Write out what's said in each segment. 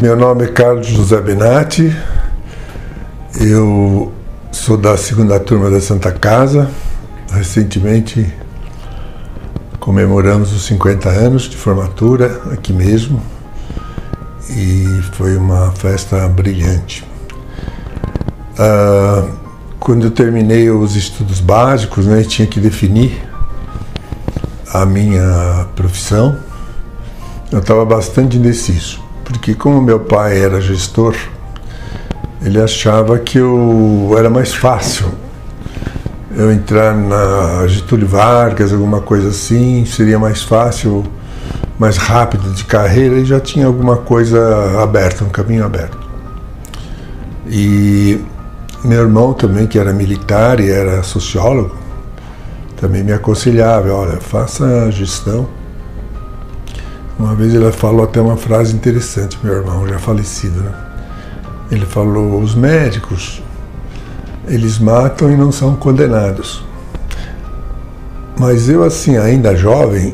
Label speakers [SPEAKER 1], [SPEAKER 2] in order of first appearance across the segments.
[SPEAKER 1] Meu nome é Carlos José Benatti, eu sou da segunda turma da Santa Casa. Recentemente comemoramos os 50 anos de formatura aqui mesmo e foi uma festa brilhante. Quando eu terminei os estudos básicos, né, tinha que definir a minha profissão, eu estava bastante indeciso, porque como meu pai era gestor, ele achava que era mais fácil eu entrar na Getúlio Vargas, alguma coisa assim, seria mais fácil, mais rápido de carreira, e já tinha alguma coisa aberta, um caminho aberto. E meu irmão também, que era militar e era sociólogo, também me aconselhava, olha, faça gestão. Uma vez ele falou até uma frase interessante, meu irmão, já falecido, né? Ele falou, os médicos, eles matam e não são condenados. Mas eu, assim, ainda jovem,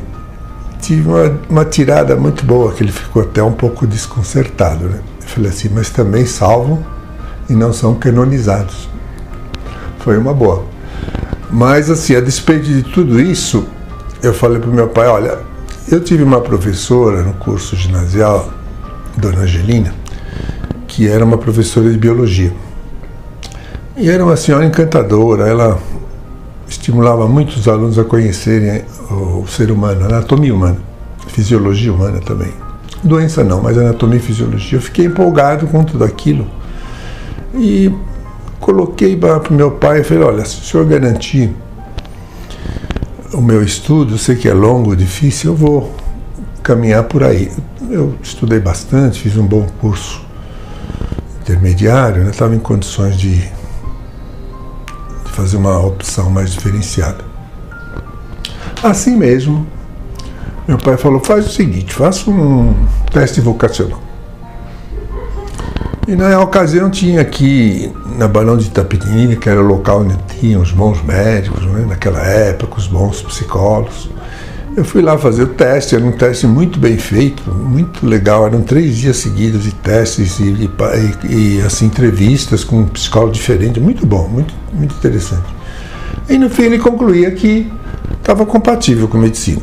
[SPEAKER 1] tive uma tirada muito boa, que ele ficou até um pouco desconcertado, né? Eu falei assim, mas também salvam e não são canonizados. Foi uma boa. Mas, assim, a despeito de tudo isso, eu falei para o meu pai, olha, eu tive uma professora no curso ginasial, Dona Angelina, que era uma professora de biologia. E era uma senhora encantadora, ela estimulava muito os alunos a conhecerem o ser humano, a anatomia humana, fisiologia humana também. Doença não, mas anatomia e fisiologia. Eu fiquei empolgado com tudo aquilo e coloquei para o meu pai e falei, olha, se o senhor garantir o meu estudo, eu sei que é longo, difícil, eu vou caminhar por aí. Eu estudei bastante, fiz um bom curso intermediário, estava em condições de fazer uma opção mais diferenciada. Assim mesmo, meu pai falou, faz o seguinte, faça um teste vocacional. E na ocasião tinha aqui, na Barão de Itapetininga, que era o local onde tinham os bons médicos, né, naquela época, os bons psicólogos. Eu fui lá fazer o teste, era um teste muito bem feito, muito legal, eram 3 dias seguidos de testes e assim, entrevistas com um psicólogo diferente, muito bom, muito interessante. E no fim ele concluía que estava compatível com medicina.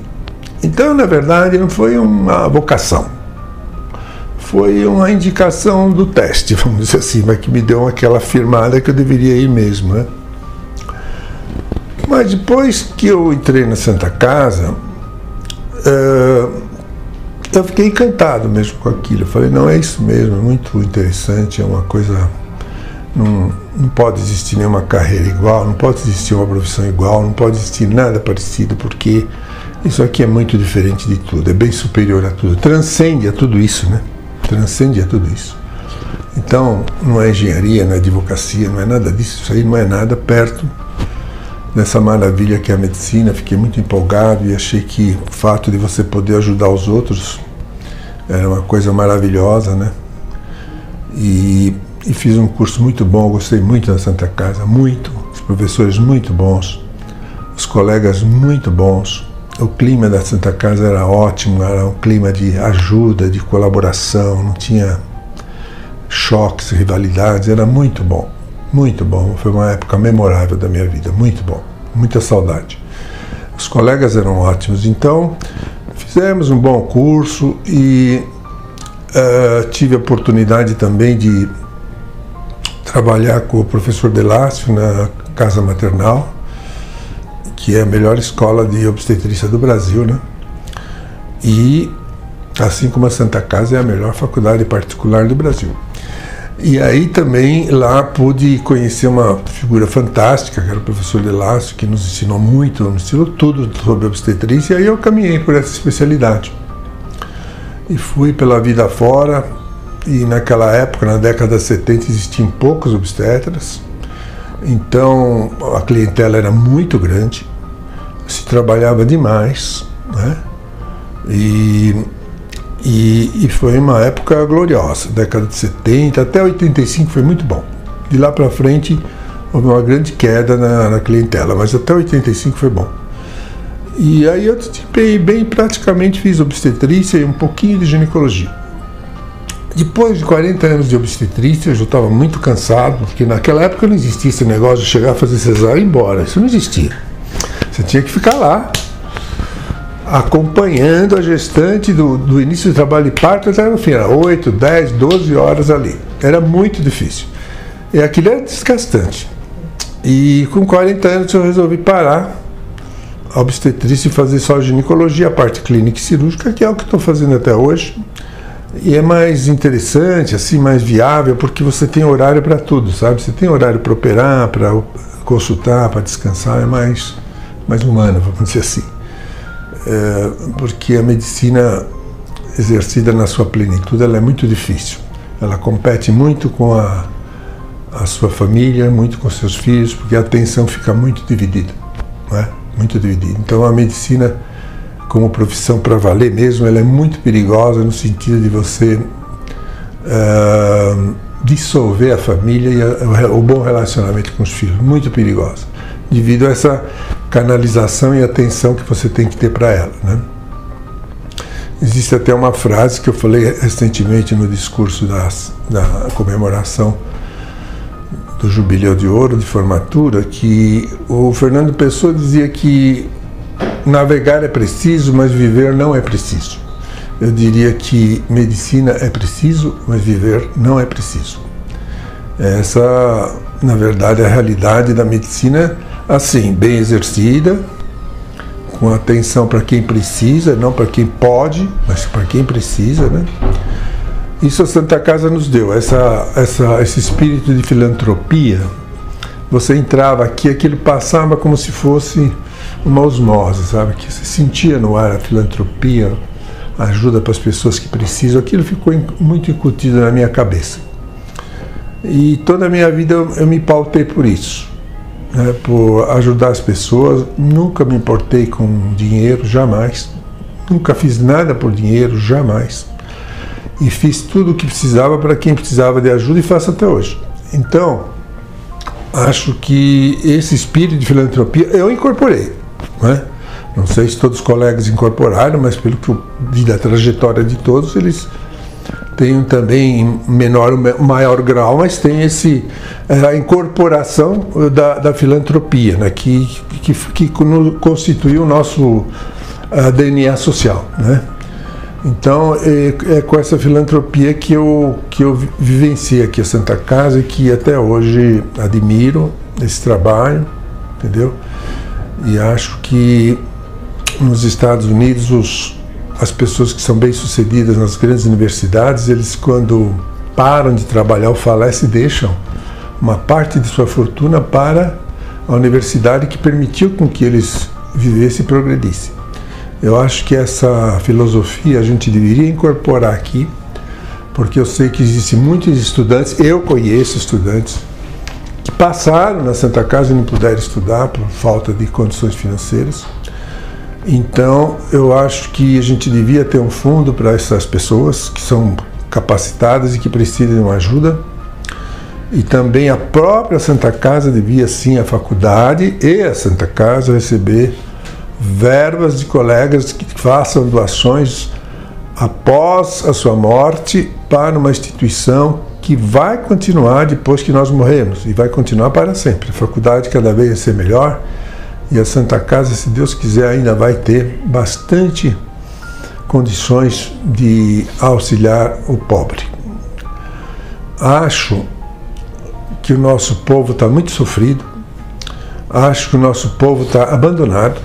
[SPEAKER 1] Então, na verdade, não foi uma vocação. Foi uma indicação do teste, vamos dizer assim, mas que me deu aquela firmada que eu deveria ir mesmo, né? Mas depois que eu entrei na Santa Casa, eu fiquei encantado mesmo com aquilo. Eu falei, não, é isso mesmo, é muito interessante, é uma coisa... Não pode existir nenhuma carreira igual, não pode existir uma profissão igual, não pode existir nada parecido, porque isso aqui é muito diferente de tudo, é bem superior a tudo, transcende a tudo isso, né? Transcende a tudo isso. Então, não é engenharia, não é advocacia, não é nada disso, isso aí não é nada perto dessa maravilha que é a medicina. Fiquei muito empolgado e achei que o fato de você poder ajudar os outros era uma coisa maravilhosa, né? E fiz um curso muito bom, gostei muito da Santa Casa, muito, os professores muito bons, os colegas muito bons. O clima da Santa Casa era ótimo, era um clima de ajuda, de colaboração, não tinha choques, rivalidades, era muito bom, muito bom. Foi uma época memorável da minha vida, muito bom, muita saudade. Os colegas eram ótimos, então fizemos um bom curso e tive a oportunidade também de trabalhar com o professor Delácio na Casa Maternal, que é a melhor escola de obstetrícia do Brasil, né? E, assim como a Santa Casa, é a melhor faculdade particular do Brasil. E aí também lá pude conhecer uma figura fantástica, que era o professor Delácio, que nos ensinou muito, nos ensinou tudo sobre obstetrícia, e aí eu caminhei por essa especialidade. E fui pela vida fora, e naquela época, na década de 70, existiam poucos obstetras, então a clientela era muito grande, se trabalhava demais, né? E foi uma época gloriosa, década de 70 até 85 foi muito bom. De lá para frente houve uma grande queda na clientela, mas até 85 foi bom. E aí eu desempenhei bem, praticamente fiz obstetrícia e um pouquinho de ginecologia. Depois de 40 anos de obstetrícia, eu já estava muito cansado, porque naquela época não existia esse negócio de chegar, fazer cesárea e ir embora. Isso não existia. Você tinha que ficar lá, acompanhando a gestante do início do trabalho de parto até no fim. Era 8, 10, 12 horas ali. Era muito difícil. E aquilo era desgastante. E com 40 anos eu resolvi parar a obstetrícia e fazer só ginecologia, a parte clínica e cirúrgica, que é o que estou fazendo até hoje. E é mais interessante, assim, mais viável, porque você tem horário para tudo, sabe? Você tem horário para operar, para consultar, para descansar, é mais humano, vamos dizer assim. Porque a medicina exercida na sua plenitude, ela é muito difícil. Ela compete muito com a sua família, muito com seus filhos, porque a atenção fica muito dividida, não é? Muito dividida. Então a medicina, como profissão para valer mesmo, ela é muito perigosa no sentido de você dissolver a família e o bom relacionamento com os filhos. Muito perigosa, devido a essa canalização e atenção que você tem que ter para ela, né? Existe até uma frase que eu falei recentemente no discurso da comemoração do Jubileu de Ouro, de formatura, que o Fernando Pessoa dizia que navegar é preciso, mas viver não é preciso. Eu diria que medicina é preciso, mas viver não é preciso. Essa, na verdade, é a realidade da medicina, assim, bem exercida, com atenção para quem precisa, não para quem pode, mas para quem precisa, né? Isso a Santa Casa nos deu, esse espírito de filantropia. Você entrava aqui, aquilo passava como se fosse uma osmose, sabe? Que você sentia no ar a filantropia, a ajuda para as pessoas que precisam. Aquilo ficou muito incutido na minha cabeça. E toda a minha vida eu me pautei por isso, né? Por ajudar as pessoas. Nunca me importei com dinheiro, jamais. Nunca fiz nada por dinheiro, jamais. E fiz tudo o que precisava para quem precisava de ajuda e faço até hoje. Então, acho que esse espírito de filantropia eu incorporei, né? Não sei se todos os colegas incorporaram, mas pelo que eu vi da trajetória de todos, eles têm também em menor ou maior grau, mas tem a incorporação da filantropia, né? que constitui o nosso DNA social, né? Então é com essa filantropia que eu vivenciei aqui a Santa Casa e que até hoje admiro esse trabalho, entendeu? E acho que nos Estados Unidos as pessoas que são bem-sucedidas nas grandes universidades, eles quando param de trabalhar ou falecem, deixam uma parte de sua fortuna para a universidade que permitiu com que eles vivessem e progredissem. Eu acho que essa filosofia a gente deveria incorporar aqui, porque eu sei que existem muitos estudantes, eu conheço estudantes, que passaram na Santa Casa e não puderam estudar por falta de condições financeiras. Então, eu acho que a gente devia ter um fundo para essas pessoas que são capacitadas e que precisam de uma ajuda. E também a própria Santa Casa devia, sim, a faculdade e a Santa Casa receber verbas de colegas que façam doações após a sua morte para uma instituição que vai continuar depois que nós morremos e vai continuar para sempre. A faculdade cada vez vai ser melhor e a Santa Casa, se Deus quiser, ainda vai ter bastante condições de auxiliar o pobre. Acho que o nosso povo está muito sofrido, acho que o nosso povo está abandonado.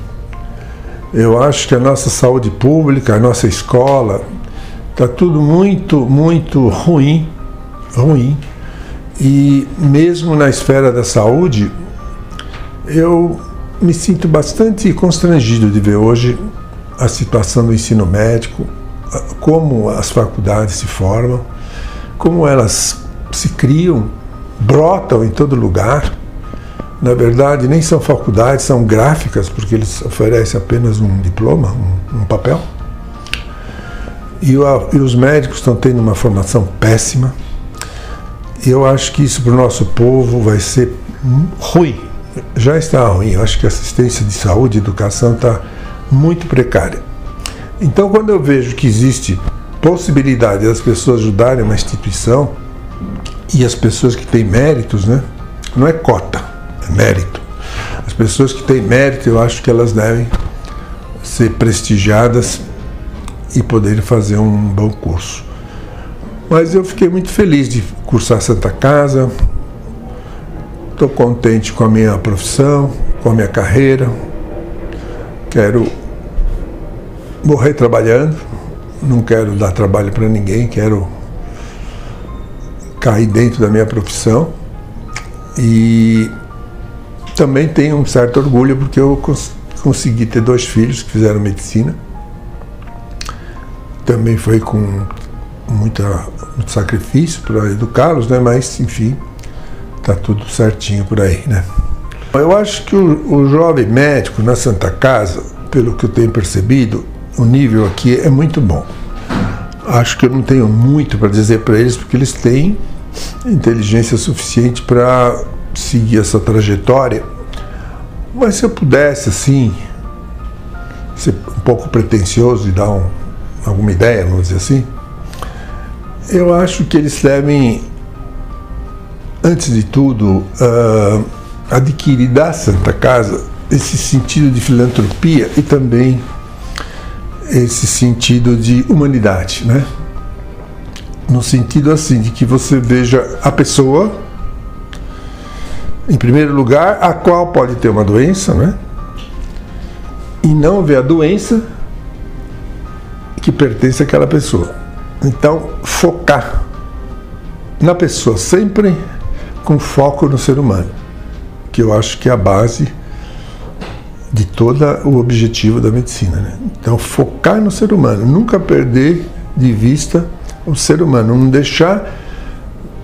[SPEAKER 1] Eu acho que a nossa saúde pública, a nossa escola, está tudo muito, muito ruim. E mesmo na esfera da saúde, eu me sinto bastante constrangido de ver hoje a situação do ensino médico, como as faculdades se formam, como elas se criam, brotam em todo lugar. Na verdade, nem são faculdades, são gráficas, porque eles oferecem apenas um diploma, um papel. E os médicos estão tendo uma formação péssima. E eu acho que isso para o nosso povo vai ser ruim. Já está ruim. Eu acho que a assistência de saúde e educação está muito precária. Então, quando eu vejo que existe possibilidade das pessoas ajudarem uma instituição, e as pessoas que têm méritos, né? Não é cota, é mérito. As pessoas que têm mérito, eu acho que elas devem ser prestigiadas e poderem fazer um bom curso. Mas eu fiquei muito feliz de cursar Santa Casa, estou contente com a minha profissão, com a minha carreira, quero morrer trabalhando, não quero dar trabalho para ninguém, quero cair dentro da minha profissão, e também tenho um certo orgulho porque eu consegui ter 2 filhos que fizeram medicina. Também foi com muito sacrifício para educá-los, né? Mas enfim, tá tudo certinho por aí, né? Eu acho que o jovem médico na Santa Casa, pelo que eu tenho percebido, o nível aqui é muito bom. Acho que eu não tenho muito para dizer para eles, porque eles têm inteligência suficiente para seguir essa trajetória. Mas se eu pudesse, assim, ser um pouco pretensioso e dar alguma ideia, vamos dizer assim, eu acho que eles devem, antes de tudo, adquirir da Santa Casa esse sentido de filantropia e também esse sentido de humanidade, né? No sentido assim, de que você veja a pessoa, em primeiro lugar, a qual pode ter uma doença, né? E não ver a doença que pertence àquela pessoa. Então, focar na pessoa, sempre com foco no ser humano, que eu acho que é a base de todo o objetivo da medicina, né? Então, focar no ser humano, nunca perder de vista o ser humano, não deixar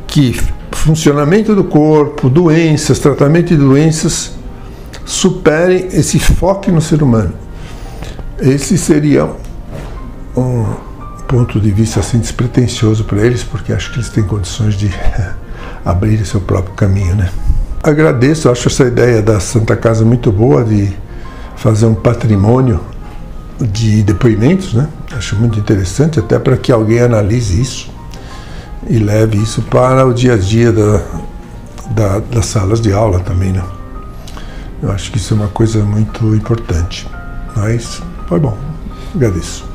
[SPEAKER 1] que funcionamento do corpo, doenças, tratamento de doenças superem esse foco no ser humano. Esse seria um ponto de vista assim despretensioso para eles, porque acho que eles têm condições de abrir seu próprio caminho, né? Agradeço, acho essa ideia da Santa Casa muito boa, de fazer um patrimônio de depoimentos, né? Acho muito interessante, até para que alguém analise isso e leve isso para o dia a dia das salas de aula também, né? Eu acho que isso é uma coisa muito importante. Mas foi bom, agradeço.